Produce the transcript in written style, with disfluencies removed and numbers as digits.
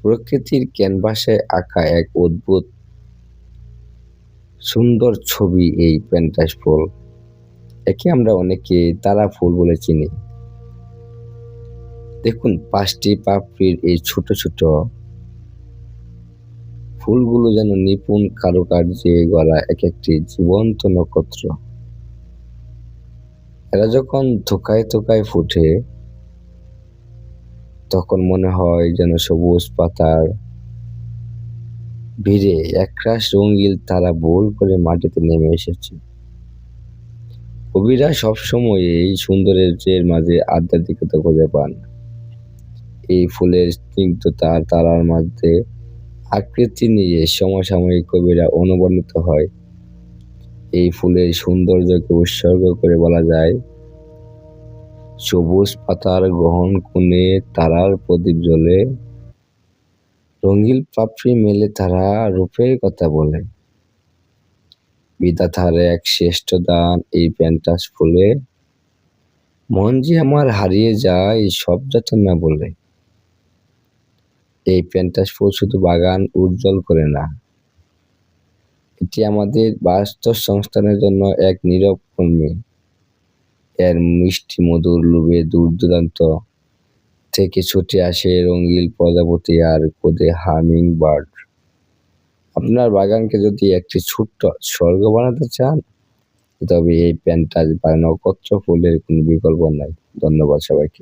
প্রকৃতির ক্যানভাসে আঁকা এক অদ্ভুত সুন্দর ছবি এই প্যান্টাস ফুল। একে আমরা অনেকে তারা ফুল বলে চিনি। দেখুন ৫টি পাপড়ির এই ছোট ছোট ফুলগুলো যেন নিপুণ কারুকার্যে গড়া এক একটি জীবন্ত নক্ষত্র। এরা যখন থোকায় থোকায় ফুটে তখন মনে হয় যেন সবুজ পাতার ভিড়ে একরাশ রঙিন তারা ভুল করে মাটিতে নেমে এসেছে। কবিরা সবসময় এই সৌন্দর্যের মাঝে আধ্যাত্মিকতা খুঁজে পান। এই ফুলের স্নিগ্ধতা আর তারার মধ্যে আকৃতি নিয়ে সমসাময়িক কবিরা অনুপ্রাণিত হয়। এই ফুলের সৌন্দর্যকে উৎসর্গ করে বলা যায়, সবুজ পাতার গহন কোণে তারার প্রদীপ জ্বলে, রঙিন পাপড়ি মেলে তারা রূপের কথা বলে। বিধাতার এক শ্রেষ্ঠ দান এই প্যান্টাস ফুলে, মন যে আমার হারিয়ে যায় সব যতন না বলে। এই প্যান্টাস ফুল শুধু বাগান উজ্জ্বল করে না, এটি আমাদের বাস্তব সংস্থানের জন্য এক নীরব কর্মী। এর মিষ্টি মধুর লোভে দূর দূরান্ত থেকে ছুটে আসে রঙিন প্রজাপতি আর খোদে হামিং বার্ড। আপনার বাগানকে যদি একটি ছোট্ট স্বর্গ বানাতে চান, তবে এই প্যান্টাস বা নক্ষত্র ফুলের কোনো বিকল্প নাই। ধন্যবাদ সবাইকে।